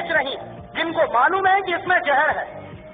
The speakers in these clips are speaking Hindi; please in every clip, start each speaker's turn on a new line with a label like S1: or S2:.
S1: बेच रही हैं, जिनको मालूम है कि इसमें जहर है,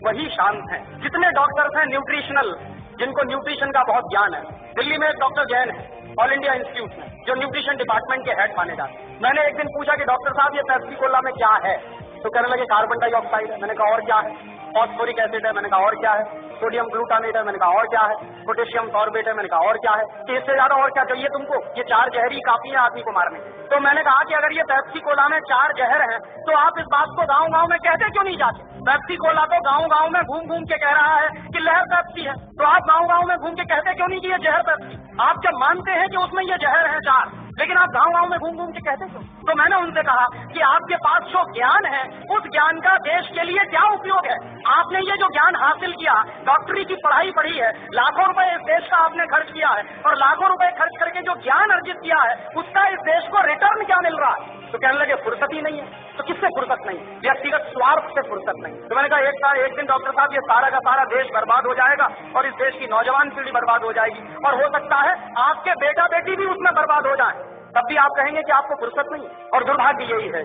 S1: वही शांत हैं। जितने डॉक्टर्स हैं न्यूट्रिशनल, जिनको न्यूट्रिशन का बहुत ज्ञान है, दिल्ली में एक डॉक्टर जैन है ऑल इंडिया इंस्टीट्यूट में, जो न्यूट्रिशन डिपार्टमेंट के हेड माने जाते हैं। मैंने एक दिन पूछा कि डॉक्टर साहब ये पेप्सी कोला में क्या है, तो कहने लगे कार्बन डाइऑक्साइड है। मैंने कहा और क्या है? फॉस्फोरिक एसिड है। मैंने कहा और क्या है? सोडियम ग्लूटामेट है। मैंने कहा और क्या है? पोटेशियम सॉर्बेट है। मैंने कहा और क्या है? कि इससे ज्यादा और क्या चाहिए तुमको? ये 4 जहरी काफी है आदमी को मारने। तो मैंने कहा कि अगर ये पेप्सी कोला में 4 जहर हैं, तो आप इस बात को गाँव गाँव में कहते क्यों नहीं जाते? पेप्सी कोला तो गाँव गाँव में घूम घूम के कह रहा है कि लहर पेप्सी है, तो आप गाँव गाँव में घूम के कहते क्यों नहीं कि ये जहर पेप्सी? आप जब मानते हैं कि उसमें ये जहर है 4, लेकिन आप गाँव गाँव में घूम घूम के कहते क्यों? तो मैंने उनसे कहा कि आपके पास जो ज्ञान है, उस ज्ञान का देश के लिए क्या उपयोग है? आपने ये जो ज्ञान हासिल किया, डॉक्टरी की पढ़ाई पढ़ी है, लाखों रुपए इस देश का आपने खर्च किया है, और लाखों रुपए खर्च करके जो ज्ञान अर्जित किया है, उसका इस देश को रिटर्न क्या मिल रहा है? तो कहने लगे फुर्सत ही नहीं है। तो किससे फुर्सत नहीं? व्यक्तिगत स्वार्थ से फुर्सत नहीं। तो मैंने कहा एक दिन डॉक्टर साहब ये सारा का सारा देश बर्बाद हो जाएगा और इस देश की नौजवान पीढ़ी बर्बाद हो जाएगी, और हो सकता है आपके बेटा बेटी भी उसमें बर्बाद हो जाए, तब भी आप कहेंगे कि आपको फुर्सत नहीं। और दुर्भाग्य यही है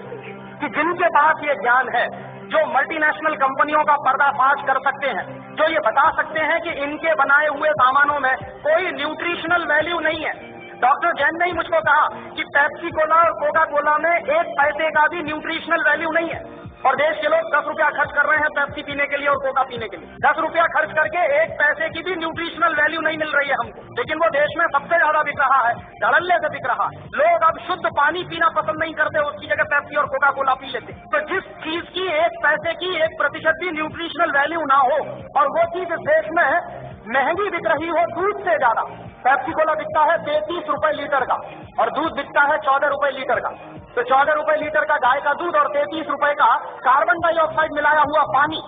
S1: कि जिनके पास ये ज्ञान है, जो मल्टीनेशनल कंपनियों का पर्दाफाश कर सकते हैं, जो ये बता सकते हैं कि इनके बनाए हुए सामानों में कोई न्यूट्रिशनल वैल्यू नहीं है। डॉक्टर जैन ने ही मुझको कहा कि पेप्सी कोला और कोका कोला में 1 पैसे का भी न्यूट्रिशनल वैल्यू नहीं है, और देश के लोग 10 रुपया खर्च कर रहे हैं पेप्सी पीने के लिए और कोका पीने के लिए। 10 रुपया खर्च करके 1 पैसे की भी न्यूट्रिशनल वैल्यू नहीं मिल रही है हमको, लेकिन वो देश में सबसे ज्यादा बिक रहा है, धड़ल्ले से बिक रहा है। लोग अब शुद्ध पानी पीना पसंद नहीं करते, उसकी जगह पेप्सी और कोका कोला पी लेते। तो जिस चीज की 1 पैसे की 1% भी न्यूट्रिशनल वैल्यू ना हो, और वो चीज इस देश में महंगी बिक रही हो दूध से ज्यादा। पेप्सी कोला बिकता है 33 रुपए लीटर का, और दूध बिकता है 14 रुपए लीटर का। तो 14 रुपए लीटर का गाय का दूध और 33 रुपए का कार्बन डाइऑक्साइड मिलाया हुआ पानी,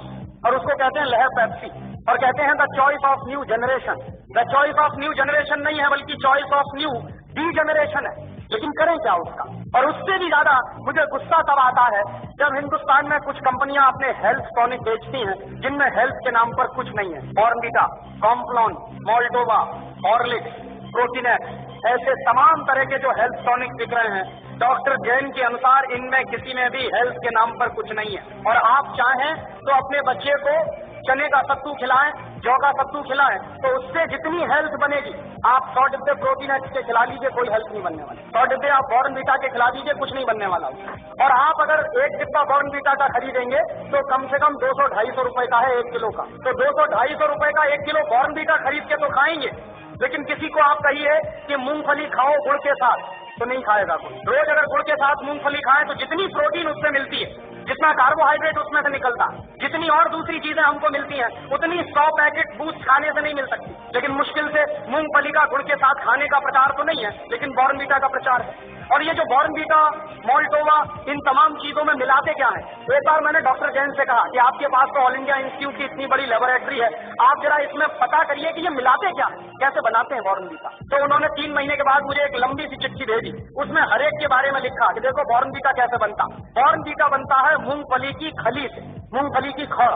S1: और उसको कहते हैं लहर पेप्सी, और कहते हैं the choice of new generation. The choice of new generation नहीं है, बल्कि choice of new D generation है। लेकिन करें क्या उसका? और उससे भी ज्यादा मुझे गुस्सा तब आता है जब हिंदुस्तान में कुछ कंपनियां अपने हेल्थ टॉनिक बेचती हैं, जिनमें हेल्थ के नाम पर कुछ नहीं है। Bournvita, Complan, Maltova, Horlicks, Protinex, ऐसे तमाम तरह के जो हेल्थ टॉनिक बिक रहे हैं, डॉक्टर जैन के अनुसार इनमें किसी में भी हेल्थ के नाम पर कुछ नहीं है। और आप चाहें तो अपने बच्चे को चने का सत्तू खिलाएं, जौ का सत्तू खिलाएं, तो उससे जितनी हेल्थ बनेगी, आप 100 डिब्बे प्रोटीनेक्स के खिला लीजिए, कोई हेल्थ नहीं बनने वाला। 100 डिब्बे आप बॉर्नवीटा के खिला दीजिए, कुछ नहीं बनने वाला। और आप अगर 1 डिब्बा बॉर्नवीटा का खरीदेंगे तो कम से कम 200-250 रुपए का है 1 किलो का। तो 200-250 रुपए का 1 किलो बॉर्नवीटा खरीद के तो खाएंगे, लेकिन किसी को आप कहिए कि मूंगफली खाओ गुड़ के साथ, तो नहीं खाएगा कोई। रोज अगर गुड़ के साथ मूंगफली खाएं तो जितनी प्रोटीन उससे मिलती है, जितना कार्बोहाइड्रेट उसमें से निकलता, जितनी और दूसरी चीजें हमको मिलती हैं, उतनी 100 पैकेट बूस्ट खाने से नहीं मिल सकती। लेकिन मुश्किल से मूंगफली का गुड़ के साथ खाने का प्रचार तो नहीं है, लेकिन बॉर्नवीटा का प्रचार है। और ये जो बॉर्नवीटा, मोल्टोवा, इन तमाम चीजों में मिलाते क्या है? एक बार मैंने डॉक्टर जैन से कहा कि आपके पास तो ऑल इंडिया इंस्टीट्यूट की इतनी बड़ी लेबोरेटरी है, आप जरा इसमें पता करिए कि ये मिलाते क्या है, कैसे बनाते हैं बॉर्नवीटा। तो उन्होंने 3 महीने के बाद मुझे एक लंबी सी चिट्ठी भेजी, उसमें हर एक के बारे में लिखा कि देखो बॉर्नवीटा कैसे बनता। बॉर्नवीटा बनता है मूंगफली की खली से, मूंगफली की खड़,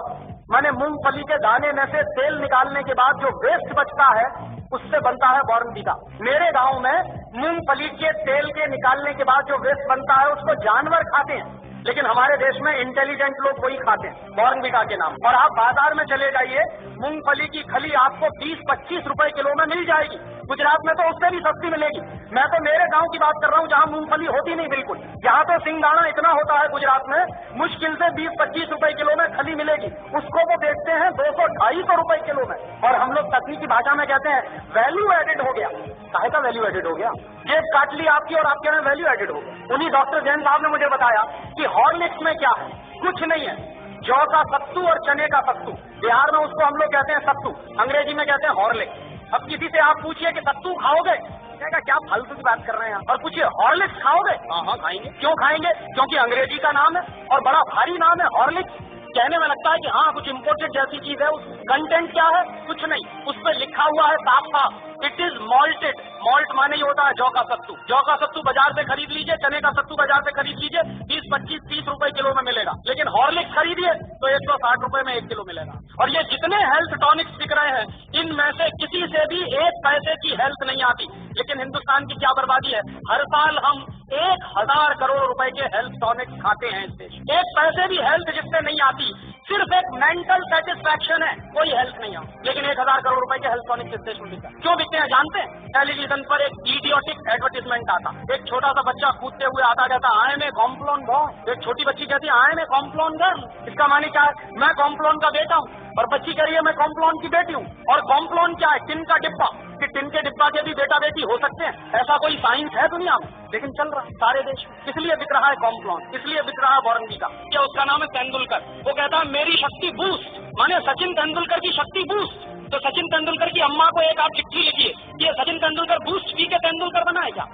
S1: माने मूंगफली के दाने में से तेल निकालने के बाद जो वेस्ट बचता है, उससे बनता है बॉर्नवीटा। मेरे गांव में मूंगफली के तेल के निकालने के बाद जो वेस्ट बनता है, उसको जानवर खाते हैं, लेकिन हमारे देश में इंटेलिजेंट लोग वही खाते हैं बॉर्नवीटा के नाम। और आप बाजार में चले जाइए, मूंगफली की खली आपको 20-25 रुपए किलो में मिल जाएगी। गुजरात में तो उससे भी सस्ती मिलेगी। मैं तो मेरे गांव की बात कर रहा हूँ, जहाँ मूंगफली होती नहीं बिल्कुल। यहाँ तो सिंगदाना इतना होता है गुजरात में, मुश्किल से 20-25 रुपए किलो में खली मिलेगी, उसको वो बेचते हैं 200-250 रुपए किलो में। और हम लोग तकनीकी भाषा में कहते हैं वैल्यू एडेड हो गया। काहे का वैल्यू एडेड हो गया? जेब काट ली आपकी और आपके में वैल्यू एडेड हो गया। उन्हीं डॉक्टर जैन साहब ने मुझे बताया कि हॉर्लिक्स में क्या है, कुछ नहीं है, जौ का सत्तू और चने का सत्तू। बिहार में उसको हम लोग कहते हैं सत्तू, अंग्रेजी में कहते हैं हॉर्लिक्स। अब किसी से आप पूछिए कि सत्तू खाओगे, कहेगा क्या फालतू की बात कर रहे हैं आप। और पूछिए हॉर्लिक्स खाओगे, हाँ खाएंगे। क्यों खाएंगे? क्योंकि अंग्रेजी का नाम है और बड़ा भारी नाम है हॉर्लिक्स। कहने में लगता है कि हाँ कुछ इम्पोर्टेड जैसी चीज है। उस कंटेंट क्या है? कुछ नहीं, उस पर लिखा हुआ है साफ साफ, इट इज मॉल्टेड। मॉल्ट माने ही होता है जौ का सत्तू। जौ का सत्तू बाजार से खरीद लीजिए, चने का सत्तू बाजार से खरीद लीजिए, 20-25-30 रुपए किलो में मिलेगा। लेकिन हॉर्लिक्स टॉनिक्स खरीदिए तो 160 रुपए में 1 किलो मिलेगा। और ये जितने हेल्थ टॉनिक्स बिक रहे हैं, इनमें से किसी से भी 1 पैसे की हेल्थ नहीं आती। लेकिन हिंदुस्तान की क्या बर्बादी है, हर साल हम 1000 करोड़ रुपए के हेल्थ टॉनिक्स खाते हैं इस देश। 1 पैसे भी हेल्थ जिससे नहीं आती, सिर्फ एक मेंटल सेटिस्फैक्शन है, कोई हेल्थ नहीं है। लेकिन 1000 करोड़ रुपए के हेल्थ टॉनिक्स इस देश में बिकते हैं। क्यों बिकते हैं जानते हैं? टेलीविजन पर एक इडियोटिक एडवर्टीजमेंट आता, एक छोटा सा बच्चा कूदते हुए आता कहता I am a Complan boy. एक छोटी बच्ची कहती है I am a Complan girl. इसका माने क्या है? मैं कॉम्प्लोन का बेटा हूँ। और बच्ची कह रही है मैं कॉम्प्लोन की बेटी हूँ। और कॉम्प्लोन क्या है? टिन का डिब्बा। कि टिन के डिब्बा के भी बेटा बेटी हो सकते हैं, ऐसा कोई साइंस है दुनिया में? लेकिन चल रहा है सारे देश में। इसलिए बिक रहा है कॉम्प्लोन, इसलिए बिक रहा है वारंटी का। क्या उसका नाम है तेंदुलकर। वो कहता है मेरी शक्ति बूस्ट, माने सचिन तेंदुलकर की शक्ति बूस्ट। तो सचिन तेंदुलकर की अम्मा को एक आप चिट्ठी लिखिए कि ये सचिन तेंदुलकर बूस्ट पी के तेंदुलकर बना है क्या?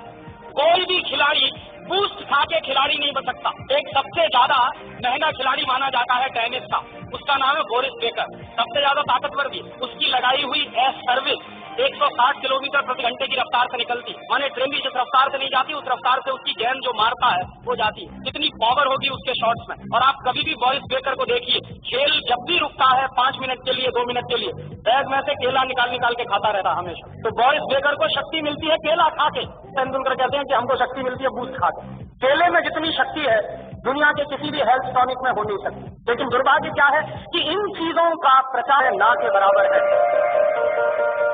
S1: कोई भी खिलाड़ी बूस्ट खा के खिलाड़ी नहीं बन सकता। एक सबसे ज्यादा महंगा खिलाड़ी माना जाता है टेनिस का, उसका नाम है बोरिस बेकर। सबसे ज्यादा ताकतवर भी, उसकी लगाई हुई एस सर्विस 160 किलोमीटर प्रति घंटे की रफ्तार से निकलती, माने ट्रेन भी जिस रफ्तार से नहीं जाती उस रफ्तार से उसकी गेंद जो मारता है वो जाती है। कितनी पावर होगी उसके शॉट्स में। और आप कभी भी बोरिस बेकर को देखिए, खेल जब भी रुकता है 5 मिनट के लिए, 2 मिनट के लिए, बैग में से केला निकाल के खाता रहता है हमेशा। तो बोरिस बेकर को शक्ति मिलती है केला खा के। तेंदुलकर कहते हैं कि हमको शक्ति मिलती है बूस्ट खा के। केले में जितनी शक्ति है दुनिया के किसी भी हेल्थ टॉनिक में हो नहीं सकती। लेकिन दुर्भाग्य क्या है कि इन चीजों का प्रचार ना के बराबर है।